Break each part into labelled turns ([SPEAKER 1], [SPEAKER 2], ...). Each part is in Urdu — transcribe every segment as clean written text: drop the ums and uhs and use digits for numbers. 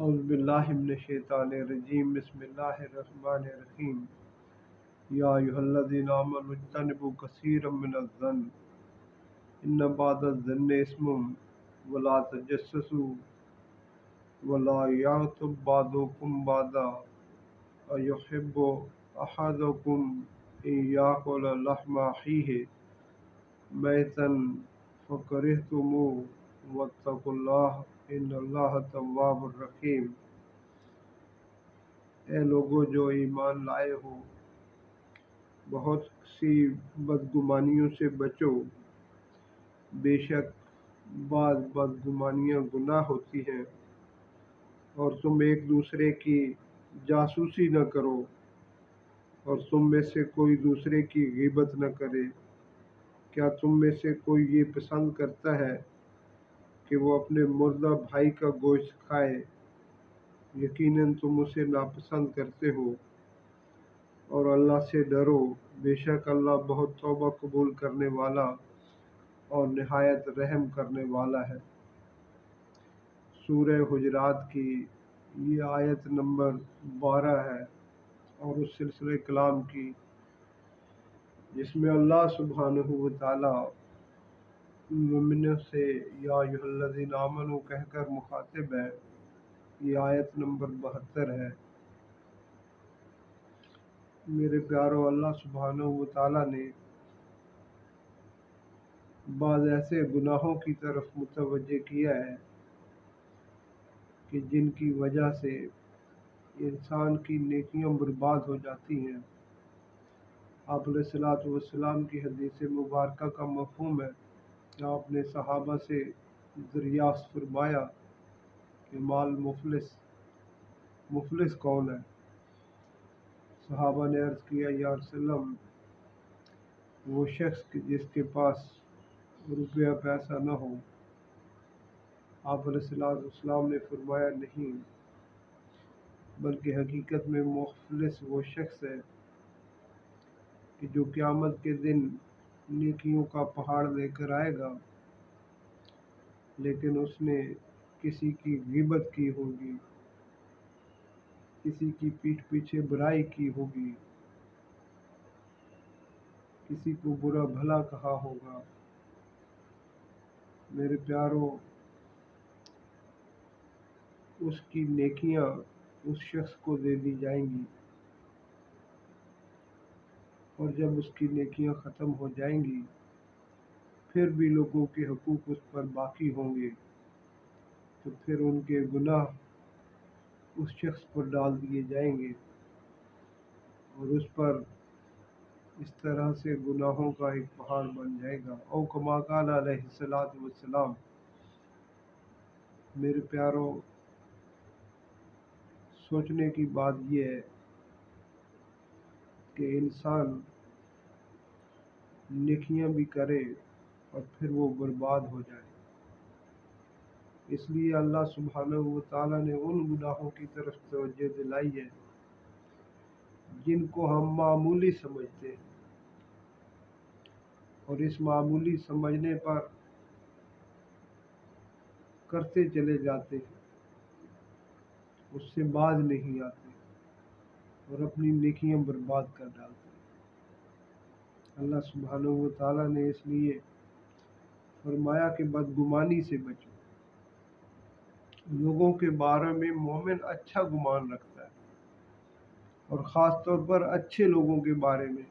[SPEAKER 1] اعوذ باللہ من الشیطان الرجیم بسم اللہ الرحمن الرحیم یا ایھا الذین آمنوا اجتنبوا کثیرا من الظن ان بعض الظن اسم ولا تجسسوا ولا یغتب بعضکم بعضا ایحب احدکم ان یاکل لحم اخیہ میتا فکرہتموہ واتقوا اللہ ان اللہ تواب الرحیم۔ اے لوگو جو ایمان لائے ہو، بہت سی بدگمانیوں سے بچو، بے شک بعض بدگمانیاں گناہ ہوتی ہیں، اور تم ایک دوسرے کی جاسوسی نہ کرو، اور تم میں سے کوئی دوسرے کی غیبت نہ کرے۔ کیا تم میں سے کوئی یہ پسند کرتا ہے کہ وہ اپنے مردہ بھائی کا گوشت کھائے؟ یقیناً تم اسے ناپسند کرتے ہو، اور اللہ سے ڈرو، بے شک اللہ بہت توبہ قبول کرنے والا اور نہایت رحم کرنے والا ہے۔ سورہ حجرات کی یہ آیت نمبر 12 ہے، اور اس سلسلہ کلام کی جس میں اللہ سبحانہ و تعالی مومنوں سے یا ایھا الذین آمنوا کہہ کر مخاطب ہے۔ یہ آیت نمبر 72 ہے۔ میرے پیارو، اللہ سبحانہ و تعالی نے بعض ایسے گناہوں کی طرف متوجہ کیا ہے کہ جن کی وجہ سے انسان کی نیکیاں برباد ہو جاتی ہیں۔ آپ علیہ الصلوۃ والسلام کی حدیث مبارکہ کا مفہوم ہے کہ آپ نے صحابہ سے دریافت فرمایا کہ مال مفلس کون ہے؟ صحابہ نے عرض کیا، یا رسول اللہ، وہ شخص جس کے پاس روپیہ پیسہ نہ ہو۔ آپ علیہ الصلوۃ والسلام نے فرمایا، نہیں، بلکہ حقیقت میں مفلس وہ شخص ہے کہ جو قیامت کے دن نیکیوں کا پہاڑ لے کر آئے گا، لیکن اس نے کسی کی غیبت کی ہوگی، کسی کی پیٹھ پیچھے برائی کی ہوگی، کسی کو برا بھلا کہا ہوگا۔ میرے پیارو، اس کی نیکیاں اس شخص کو دے دی جائیں گی، اور جب اس کی نیکیاں ختم ہو جائیں گی، پھر بھی لوگوں کے حقوق اس پر باقی ہوں گے، تو پھر ان کے گناہ اس شخص پر ڈال دیے جائیں گے، اور اس پر اس طرح سے گناہوں کا ایک پہاڑ بن جائے گا۔ او کما قال علیہ الصلوۃ والسلام۔ میرے پیارو، سوچنے کی بات یہ ہے کہ انسان نیکیاں بھی کرے اور پھر وہ برباد ہو جائے۔ اس لیے اللہ سبحانہ و تعالیٰ نے ان گناہوں کی طرف توجہ دلائی ہے جن کو ہم معمولی سمجھتے ہیں، اور اس معمولی سمجھنے پر کرتے چلے جاتے ہیں، اس سے باز نہیں آتے، اور اپنی نیکیاں برباد کر ڈالتے ہیں۔ اللہ سبحانہ و تعالیٰ نے اس لیے فرمایا کہ بدگمانی سے بچو۔ لوگوں کے بارے میں مومن اچھا گمان رکھتا ہے، اور خاص طور پر اچھے لوگوں کے بارے میں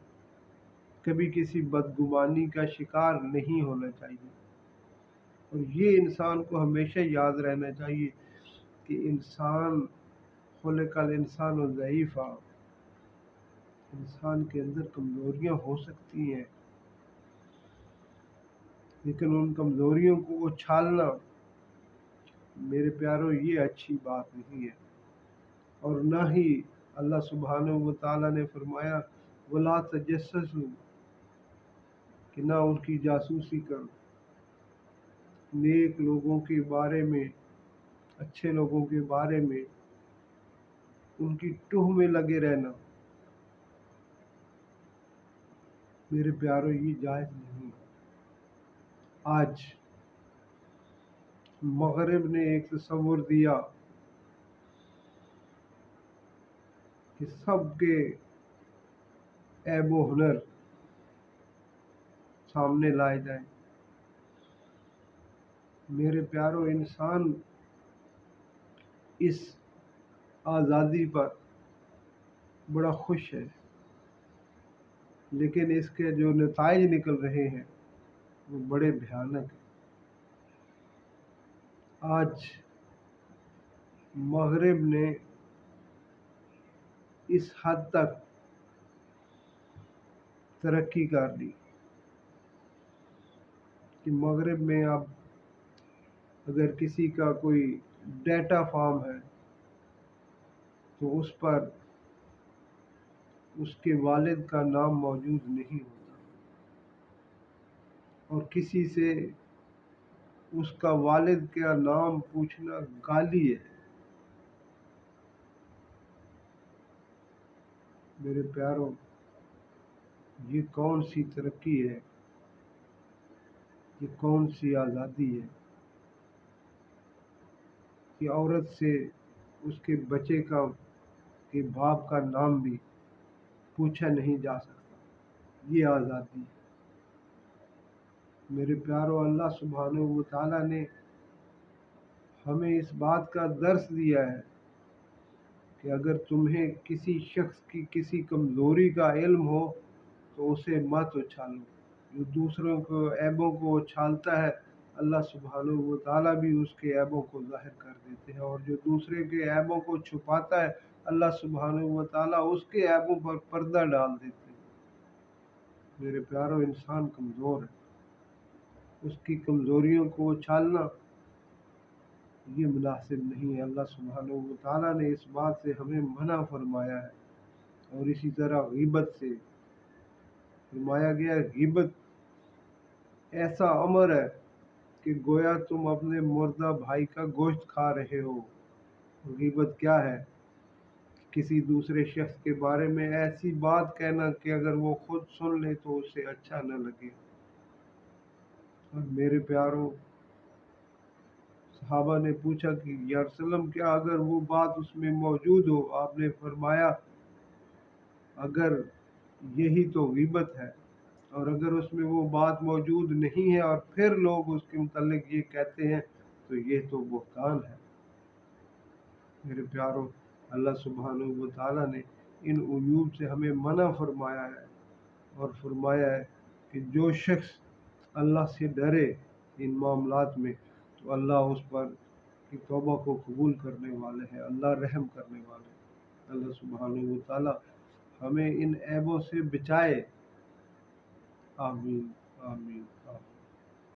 [SPEAKER 1] کبھی کسی بدگمانی کا شکار نہیں ہونا چاہیے۔ اور یہ انسان کو ہمیشہ یاد رہنا چاہیے کہ انسان خلق الانسان ضعیفا، انسان کے اندر کمزوریاں ہو سکتی ہیں، لیکن ان کمزوریوں کو اچھالنا، میرے پیارو، یہ اچھی بات نہیں ہے۔ اور نہ ہی اللہ سبحانہ و تعالیٰ نے فرمایا وَلَا تَجَسَّسُوا، کہ نہ ان کی جاسوسی کرو۔ نیک لوگوں کے بارے میں، اچھے لوگوں کے بارے میں ان کی ٹوہ میں لگے رہنا، میرے پیارو، یہ جائز نہیں۔ آج مغرب نے ایک تصور دیا کہ سب کے عیب و ہنر سامنے لائے جائیں۔ میرے پیارو، انسان اس آزادی پر بڑا خوش ہے، لیکن اس کے جو نتائج نکل رہے ہیں وہ بڑے بھیانک ہیں۔ آج مغرب نے اس حد تک ترقی کر لی کہ مغرب میں اب اگر کسی کا کوئی ڈیٹا فارم ہے تو اس پر اس کے والد کا نام موجود نہیں ہوتا، اور کسی سے اس کا والد کا نام پوچھنا گالی ہے۔ میرے پیارو، یہ کون سی ترقی ہے؟ یہ کون سی آزادی ہے کہ عورت سے اس کے بچے کا کے باپ کا نام بھی پوچھا نہیں جا سکتا؟ یہ آزادی ہے۔ میرے پیارو، اللہ سبحانہ و تعالیٰ نے ہمیں اس بات کا درس دیا ہے کہ اگر تمہیں کسی شخص کی کسی کمزوری کا علم ہو تو اسے مت اچھالو۔ جو دوسروں کو عیبوں کو اچھالتا ہے، اللہ سبحانہ و تعالیٰ بھی اس کے عیبوں کو ظاہر کر دیتے ہیں، اور جو دوسرے کے عیبوں کو چھپاتا ہے، اللہ سبحانہ و تعالیٰ اس کے عیبوں پر پردہ ڈال دیتے ہیں۔ میرے پیارو، انسان کمزور ہے، اس کی کمزوریوں کو اچھالنا یہ مناسب نہیں ہے۔ اللہ سبحانہ و تعالیٰ نے اس بات سے ہمیں منع فرمایا ہے، اور اسی طرح غیبت سے فرمایا گیا ہے، غیبت ایسا امر ہے کہ گویا تم اپنے مردہ بھائی کا گوشت کھا رہے ہو۔ غیبت کیا ہے؟ کسی دوسرے شخص کے بارے میں ایسی بات کہنا کہ اگر وہ خود سن لے تو اسے اچھا نہ لگے۔ اور میرے پیارو، صحابہ نے پوچھا کہ یا رسول اللہ، کیا اگر وہ بات اس میں موجود ہو؟ آپ نے فرمایا اگر یہی تو غیبت ہے، اور اگر اس میں وہ بات موجود نہیں ہے اور پھر لوگ اس کے متعلق یہ کہتے ہیں تو یہ تو بہتان ہے۔ میرے پیارو، اللہ سبحانہ و تعالیٰ نے ان عیوب سے ہمیں منع فرمایا ہے، اور فرمایا ہے کہ جو شخص اللہ سے ڈرے ان معاملات میں تو اللہ اس پر کی توبہ کو قبول کرنے والے ہیں، اللہ رحم کرنے والے ہیں۔ اللہ سبحانہ و تعالیٰ ہمیں ان عیبوں سے بچائے۔ آمین آمین آمین۔